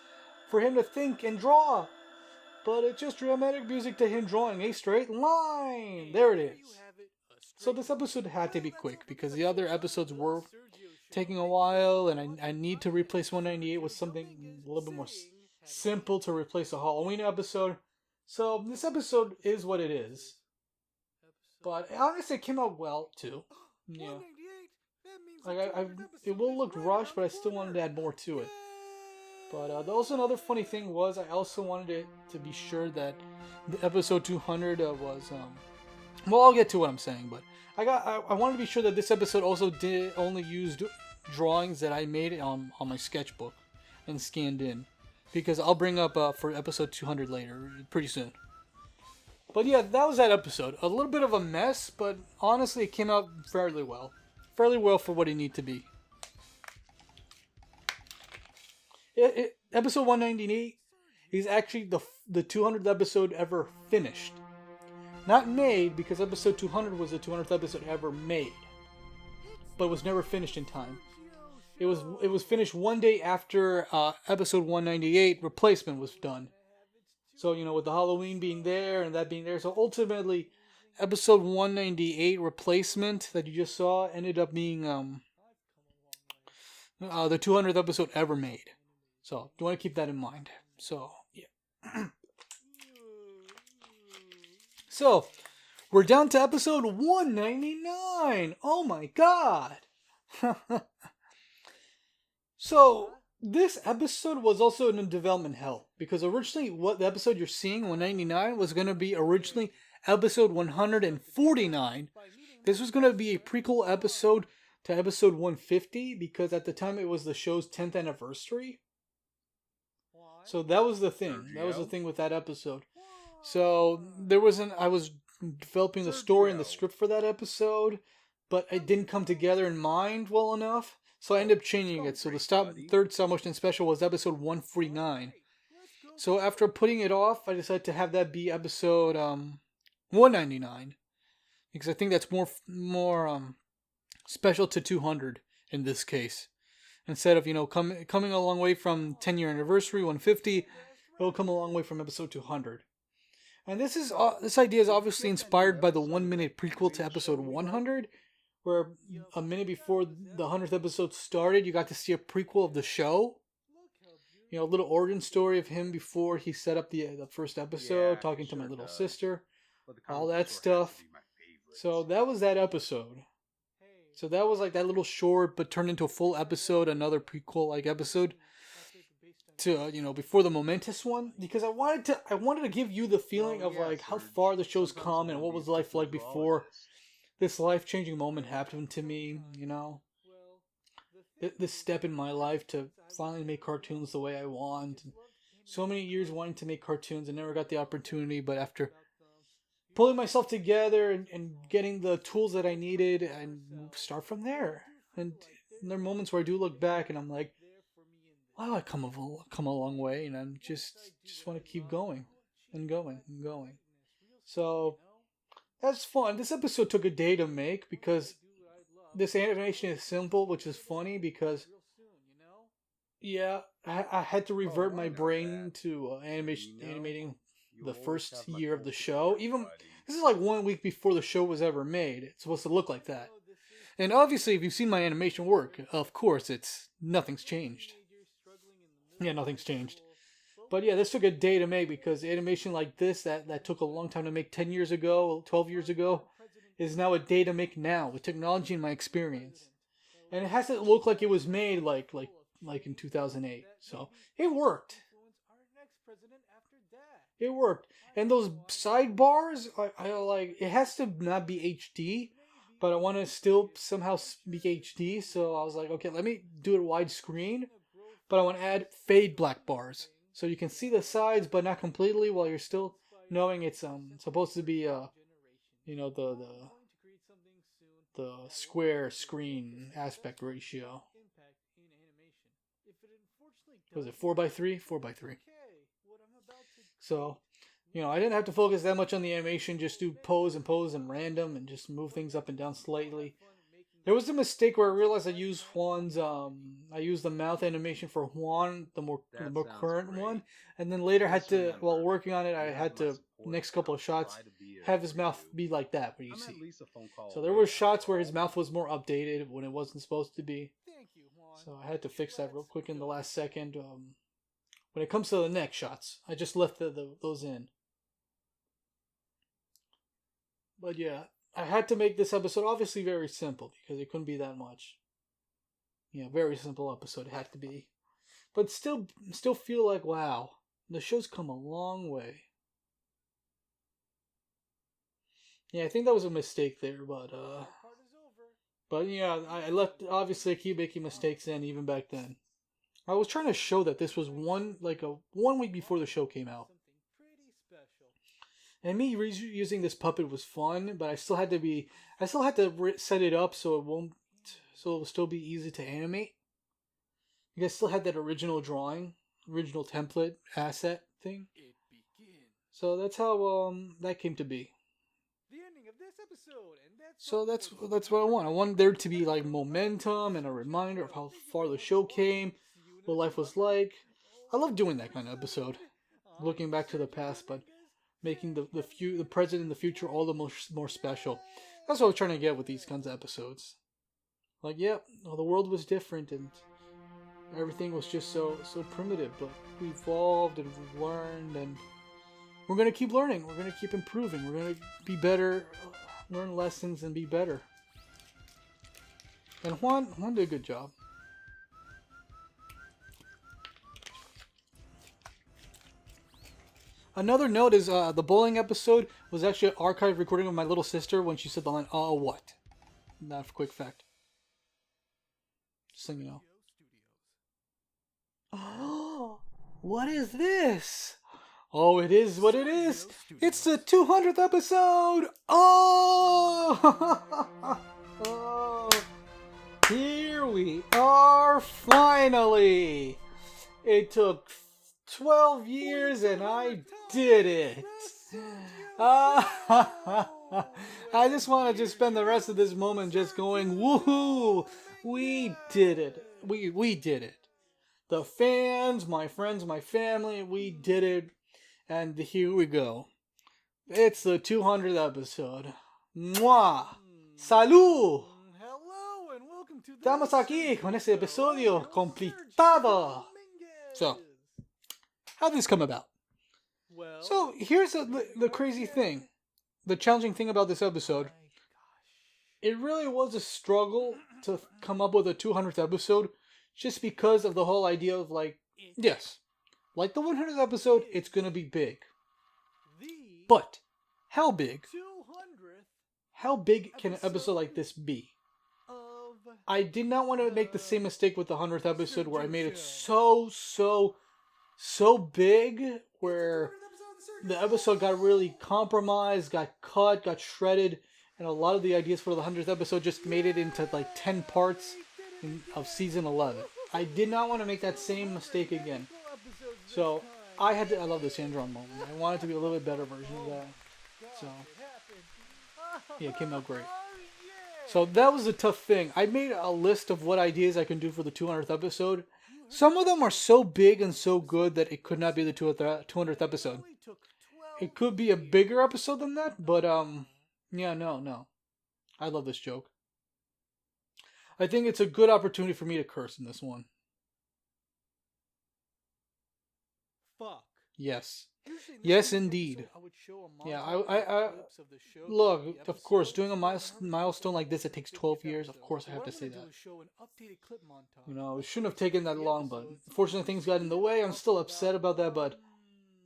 for him to think and draw. But it's just dramatic music to him drawing a straight line. There it is. So this episode had to be quick because the other episodes were taking a while, and I need to replace 198 with something a little bit more simple to replace a Halloween episode. So this episode is what it is. But honestly, it came out well too. Yeah. It will look rushed, but I still wanted to add more to it. But also another funny thing was I also wanted it to be sure that the episode 200 was well, I'll get to what I'm saying, but I wanted to be sure that this episode also only used drawings that I made on my sketchbook and scanned in, because I'll bring up for episode 200 later, pretty soon. But yeah, that was that episode. A little bit of a mess, but honestly, it came out fairly well for what it needed to be. Episode 198 is actually the 200th episode ever finished. Not made, because episode 200 was the 200th episode ever made, but was never finished in time. It was finished one day after episode 198 replacement was done. So, with the Halloween being there and that being there, so ultimately episode 198 replacement that you just saw ended up being the 200th episode ever made. So you want to keep that in mind. So yeah. So we're down to episode 199. Oh my god. So this episode was also in development hell, because originally what the episode you're seeing, 199, was going to be originally episode 149. This was going to be a prequel episode to episode 150, because at the time it was the show's 10th anniversary. So that was the thing. That was the thing with that episode. So I was developing the story and the script for that episode, but it didn't come together in mind well enough. So I ended up changing it. So the third stop motion special was episode 149. So after putting it off, I decided to have that be episode 199, because I think that's more special to 200 in this case. Instead of coming a long way from 10-year anniversary 150, it'll come a long way from episode 200. And this idea is obviously inspired by the 1-minute prequel to episode 100, where a minute before the 100th episode started, you got to see a prequel of the show. You know, a little origin story of him before he set up the first episode, talking to my little sister, all that stuff. So that was that episode. So that was like that little short, but turned into a full episode, another prequel like episode to before the momentous one, because I wanted to give you the feeling of like how far the show's come and what was life like before this life-changing moment happened to me. This step in my life to finally make cartoons the way I want. And so many years wanting to make cartoons and never got the opportunity, but after pulling myself together and getting the tools that I needed and start from there. And there are moments where I do look back and I'm like, wow, I come a long way, and I'm just want to keep going and going and going. So that's fun. This episode took a day to make because this animation is simple, which is funny because yeah, I had to revert my brain to animating the first year of the show. Even this is like 1 week before the show was ever made. It's supposed to look like that. And obviously, if you've seen my animation work, of course, nothing's changed. Yeah, nothing's changed. But yeah, this took a day to make because animation like this that took a long time to make 10 years ago, 12 years ago, is now a day to make now with technology and my experience. And it has to look like it was made like in 2008. So it worked. It worked. And those sidebars, I like, it has to not be HD, but I want to still somehow be HD. So I was like, okay, let me do it widescreen, but I want to add fade black bars. So you can see the sides, but not completely, while you're still knowing it's supposed to be the square screen aspect ratio. Was it 4:3? 4:3. So, I didn't have to focus that much on the animation, just do pose and random and just move things up and down slightly. There was a mistake where I realized I used the mouth animation for Juan, the more current one, and then later while working on it, I had to, next couple of shots, have his mouth be like that, what you see. So there were shots where his mouth was more updated when it wasn't supposed to be. So I had to fix that real quick in the last second. When it comes to the neck shots, I just left those in. But yeah, I had to make this episode obviously very simple because it couldn't be that much. Yeah, very simple episode it had to be. But still feel like, wow, the show's come a long way. Yeah, I think that was a mistake there, but yeah, I left, obviously I keep making mistakes even back then. I was trying to show that this was 1 week before the show came out. And me using this puppet was fun, but I still had to set it up so it will still be easy to animate. You guys still had that original drawing, original template asset thing. So that's how that came to be. The ending of this episode, and so that's what I want. I want there to be like momentum and a reminder of how far the show came, what life was like. I love doing that kind of episode, looking back to the past, but making the present and the future all the more special. That's what I was trying to get with these kinds of episodes. Like, the world was different and everything was just so primitive, but we evolved and we learned, and we're gonna keep learning. We're gonna keep improving. We're gonna be better, learn lessons, and be better. And Juan did a good job. Another note is the bowling episode was actually an archived recording of my little sister when she said the line, "Oh, what?" Not a quick fact. Just so you know. Oh, what is this? Oh, it is what it is. It's the 200th episode. Oh, oh, here we are finally. It took 12 years and I did it. I just want to spend the rest of this moment just going, woohoo! We did it. We did it. The fans, my friends, my family, we did it. And here we go. It's the 200th episode. Mwah! Salut! estamos aquí con este episodio completado. So, how did this come about? Well, So, here's the crazy thing. The challenging thing about this episode. It really was a struggle to come up with a 200th episode just because of the whole idea of like, yes, like the 100th episode, it's going to be big. the But how big? 200th How big can an episode like this be? of I did not want to make the same mistake with the 100th episode where I made it so big where the episode got really compromised, got cut, got shredded, and a lot of the ideas for the 100th episode just made it into like 10 parts of season 11. I did not want to make that same mistake again. So I love the Sandron moment. I wanted it to be a little bit better version of that. So yeah, it came out great. So that was a tough thing. I made a list of what ideas I can do for the 200th episode. Some of them are so big and so good that it could not be the 200th episode. It could be a bigger episode than that, but yeah, no. I love this joke. I think it's a good opportunity for me to curse in this one. fuck. Yes. Usually Yes, in this indeed. episode, I would show a Yeah, montage I of clips of the show look, throughout the of course, episode. doing a milestone like this, it takes 12 years. Of course, I have What to I'm say gonna do that. is show an updated clip montage. You know, it shouldn't have taken that long, but unfortunately things got in the way. I'm still upset about that, but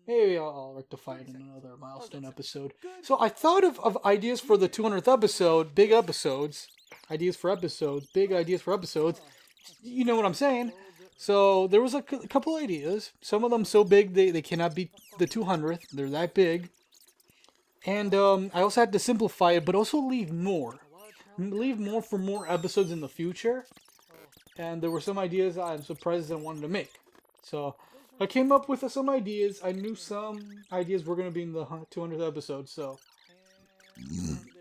maybe I'll rectify it in another milestone episode. So I thought of ideas for the 200th episode, big episodes, ideas for episodes, big ideas for episodes. You know what I'm saying? So there was a couple ideas. Some of them so big they cannot beat the 200th. They're that big. And I also had to simplify it, but also leave more. Leave more for more episodes in the future. And there were some ideas I'm surprised I wanted to make. So I came up with some ideas. I knew some ideas were going to be in the 200th episode. So,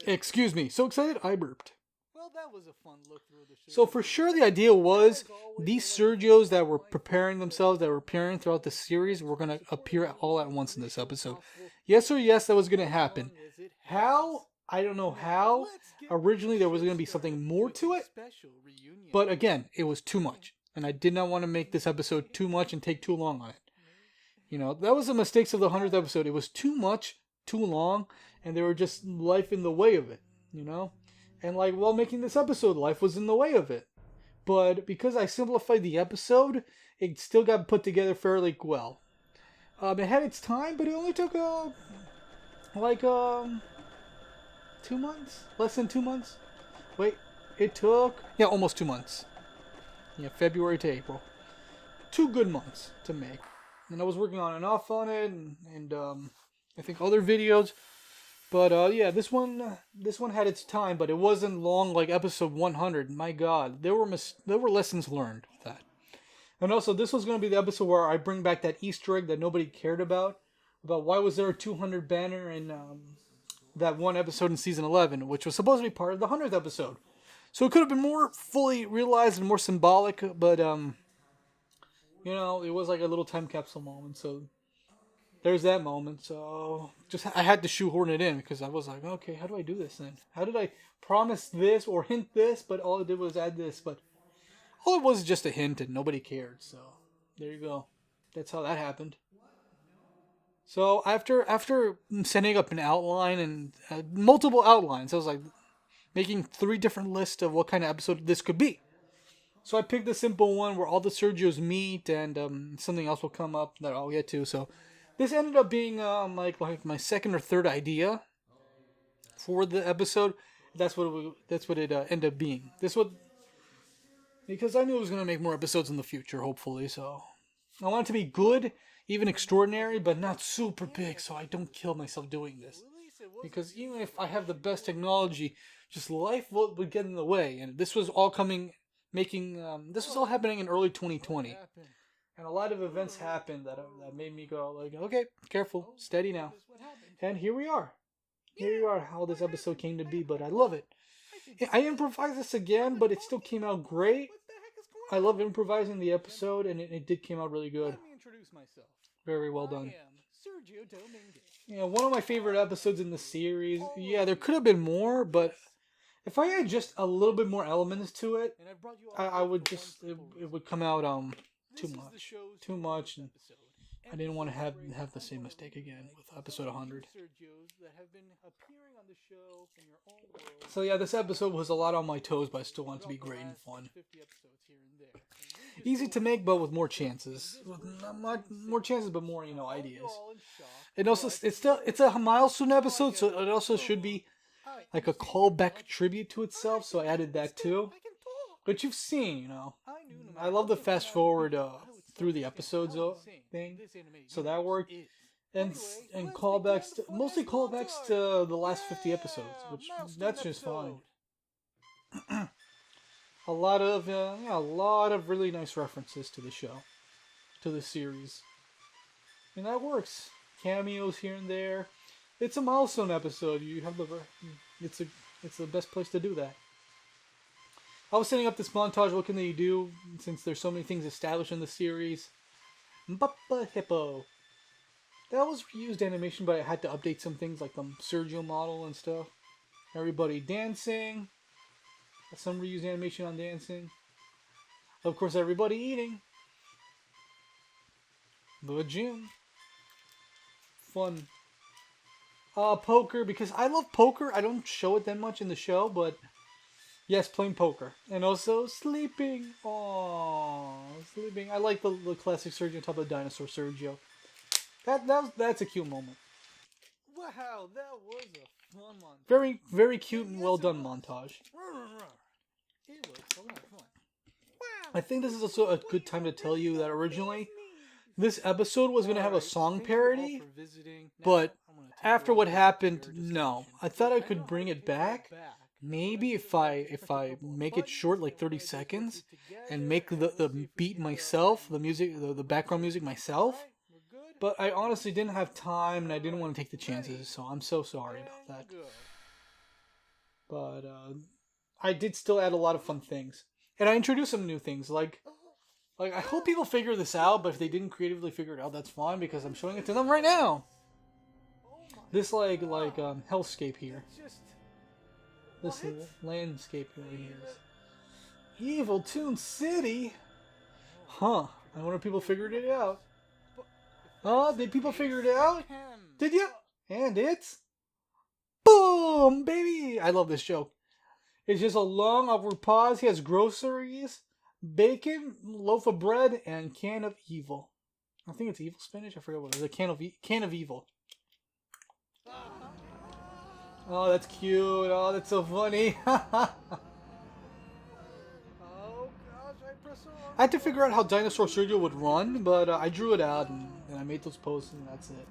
excuse me. So excited I burped. Well, that was a fun look through the show. So for sure the idea was these Sergios that were preparing themselves, that were appearing throughout the series, were going to appear all at once in this episode. Yes or yes, that was going to happen. How? I don't know how. Originally there was going to be something more to it. But again, it was too much. And I did not want to make this episode too much and take too long on it. You know, that was the mistakes of the 100th episode. It was too much, too long, and there were just life in the way of it, you know? And like while making this episode, life was in the way of it. But because I simplified the episode, it still got put together fairly well. It had its time, but it only took 2 months? Less than 2 months? Wait, it took almost 2 months. Yeah, February to April. 2 good months to make. And I was working on and off on it, and I think other videos. But yeah, this one had its time, but it wasn't long like episode 100. My God, there were lessons learned with that. And also, this was going to be the episode where I bring back that Easter egg that nobody cared about why was there a 200 banner in that one episode in season 11, which was supposed to be part of the 100th episode. So it could have been more fully realized and more symbolic, but you know, it was like a little time capsule moment. So there's that moment. So I had to shoehorn it in because I was like, okay, how do I do this then? How did I promise this or hint this, but all I did was add this, but all it was just a hint and nobody cared. So there you go. That's how that happened. So after setting up an outline and multiple outlines, I was like making 3 different lists of what kind of episode this could be. So I picked the simple one where all the Sergios meet and something else will come up that I'll get to. So this ended up being like my second or third idea for the episode. That's what it ended up being. Because I knew I was going to make more episodes in the future, hopefully. So I want it to be good, even extraordinary, but not super big, so I don't kill myself doing this. Because even if I have the best technology, just life would get in the way. And this was all happening in early 2020. And a lot of events happened that made me go like, okay, careful, steady now. And here we are. Here you are, how this episode came to be, but I love it. I improvised this again, but it still came out great. I love improvising the episode, and it did came out really good. Let me introduce myself. Very well done. I am Sergio Dominguez. Yeah, one of my favorite episodes in the series. Yeah, there could have been more, but If I had just a little bit more elements to it, And I brought you all I here would for just one it, simple it would reason. come out This too is the much, show's too much, and episode. I didn't want to Celebrate have the all same of mistake the again remake with of episode some 100. Sergios that have been appearing on the show in your own world. So yeah, this episode was a lot on my toes, but I still want it to be throughout the great and last fun. 50 episodes here and there. And we just Easy go to on make, but about with more this chances. version With not of much insane. more chances, but more All of you ideas. all in shock, And also, but it's a milestone I episode, so get it also should be I like a understand callback what- tribute to itself. So I added that too. I can talk. But you've seen, I knew no I matter love how the fast different forward I would be, I would through still the understand episodes how insane thing. this animated So that universe worked. is. And Anyway, let's callbacks, begin the mostly fun-ass callbacks montage. to the last 50 episodes, Yeah, which milestone that's just fine. episode. A lot of a lot of really nice references to the show, to the series, and that works. Cameos here and there. It's a milestone episode. You have it's the best place to do that. I was setting up this montage. What can they do since there's so many things established in the series? Buppa Hippo. That was reused animation, but I had to update some things like the Sergio model and stuff. Everybody dancing. Some reused animation on dancing. Of course, everybody eating. The gym. Fun. Poker, because I love poker. I don't show it that much in the show, but yes, playing poker. And also sleeping. Aww, sleeping. I like the classic Sergio on top of the dinosaur Sergio. That's a cute moment. Wow, that was a fun one. Very, very cute and well done montage. It was a lot of fun. Wow. I think this is also a good time to tell you that originally this episode was going to have a song parody, but after what happened, no. I thought I could bring it back. Maybe if I make it short, like 30 seconds, and make the beat myself, the music, the background music myself. But I honestly didn't have time, and I didn't want to take the chances, so I'm so sorry about that. But I did still add a lot of fun things, and I introduced some new things. Like I hope people figure this out, but if they didn't creatively figure it out, that's fine because I'm showing it to them right now. This hellscape here. This landscape right here is Evil Toon City. Huh? I wonder if people figured it out. Oh, did people figure it out? Did ya? And it's boom, baby! I love this joke. It's just a long upward pause. He has groceries, bacon, loaf of bread, and can of evil. I think it's evil spinach. I forget what it is. A can of evil. Oh, that's cute. Oh, that's so funny. I had to figure out how Dinosaur Sergio would run, but I drew it out and I made those posts and that's it.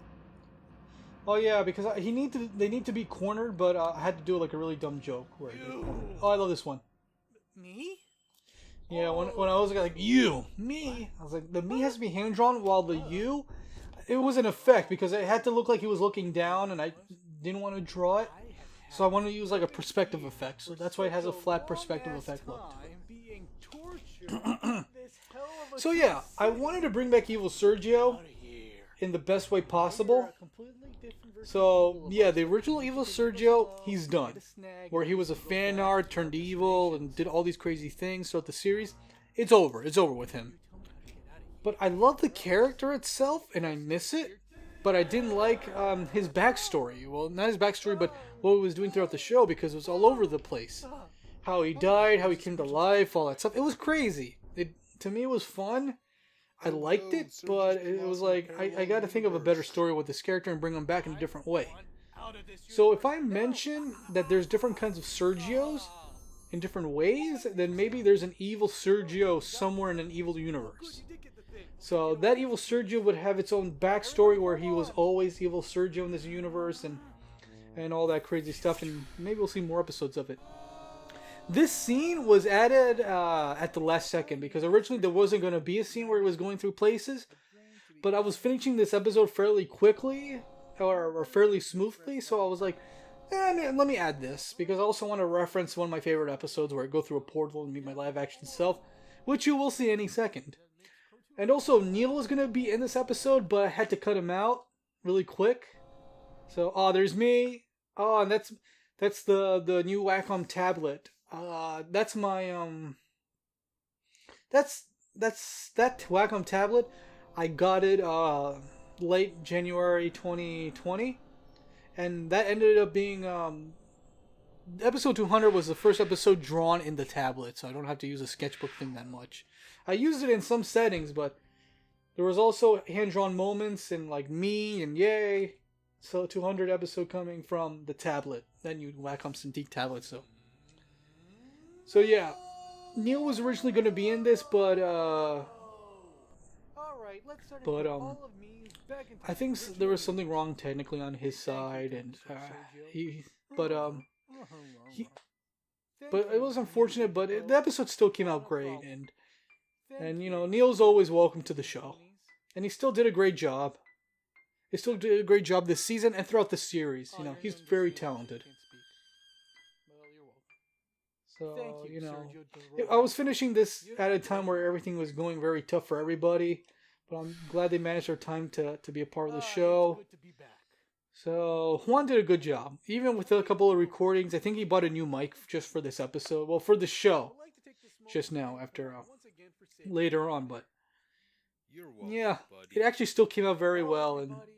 Oh yeah, because they need to be cornered, but I had to do like a really dumb joke. Where I love this one. Me? Yeah, when I was like me, I was like the me has to be hand drawn while the you, it was an effect because it had to look like he was looking down and I didn't want to draw it, so I wanted to use like a perspective effect. So that's why it has a flat perspective effect look to it. So yeah, I wanted to bring back Evil Sergio in the best way possible. So yeah, the original Evil Sergio, he's done. Where he was a fan art, turned evil, and did all these crazy things throughout the series. It's over. It's over with him. But I love the character itself, and I miss it. But I didn't like his backstory. Well, not his backstory, but what he was doing throughout the show because it was all over the place. How he died, how he came to life, all that stuff. It was crazy. To me, it was fun. I liked it, but it was like, I got to think of a better story with this character and bring him back in a different way. So if I mention that there's different kinds of Sergios in different ways, then maybe there's an evil Sergio somewhere in an evil universe. So that evil Sergio would have its own backstory where he was always evil Sergio in this universe and all that crazy stuff, and maybe we'll see more episodes of it. This scene was added at the last second because originally there wasn't going to be a scene where he was going through places, but I was finishing this episode fairly quickly or fairly smoothly, so I was like, let me add this because I also want to reference one of my favorite episodes where I go through a portal and meet my live action self, which you will see any second. And also Neil is going to be in this episode, but I had to cut him out really quick. So, there's me. Oh, and That's the new Wacom tablet. That's my that Wacom tablet. I got it late January 2020, and that ended up being episode 200 was the first episode drawn in the tablet, so I don't have to use a sketchbook thing that much. I used it in some settings, but there was also hand-drawn moments and like me and yay. So 200 episode coming from the tablet. Then you Wacom Cintiq tablet. So yeah, Neil was originally going to be in this, but Alright, let's start But, and put all of me back into I think the there was ritual. something wrong technically on his side, and he, but he, Thank but it you, was Neil, unfortunate. But Joe. the episode still came Not out a great, problem. and Thank you you. know Neil's always welcome to the show, and he still did a great job. He still did a great job this season and throughout the series. You know, you're he's understanding. very You talented. can't speak. Well, you're welcome. So Thank you, you know, Sergio I was finishing this at a time where everything was going very tough for everybody, but I'm glad they managed their time to be a part of the show. It's good to be back. So Juan did a good job, even with a couple of recordings. I think he bought a new mic just for this episode. Well, for the show I'd like to take this moment just to now thank after you once again for saving later on, but You're welcome, yeah, buddy. it actually still came out very Well, well, and everybody,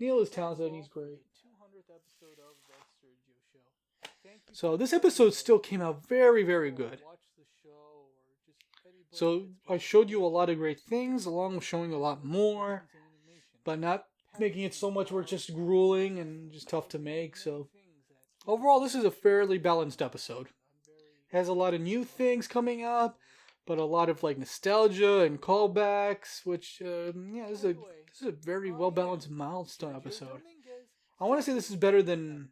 Neil is that's talented. all He's for great. the 200th episode of the Sergio Show. Thank you So for this everybody episode that still came out very, very good. watched the show or just anybody So that's I been showed you a lot of great things, along with showing a lot more, into animation. but not making it so much where it's just grueling and just tough to make. So Things that overall, this is a fairly balanced episode. I'm very Has a lot of new things coming up, but a lot of like nostalgia and callbacks, which yeah, this is a very well balanced milestone episode. I want to say this is better than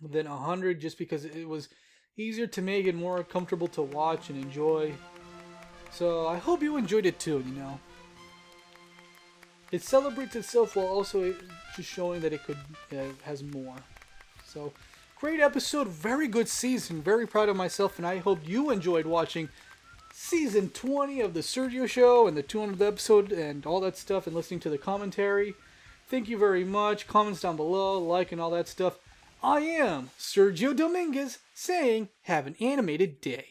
100, just because it was easier to make and more comfortable to watch and enjoy. So I hope you enjoyed it too. You know, it celebrates itself while also just showing that it could has more. So great episode, very good season. Very proud of myself, and I hope you enjoyed watching season 20 of the Sergio Show and the 200th episode and all that stuff, and listening to the commentary. Thank you very much. Comments down below, like and all that stuff. I am Sergio Dominguez saying have an animated day.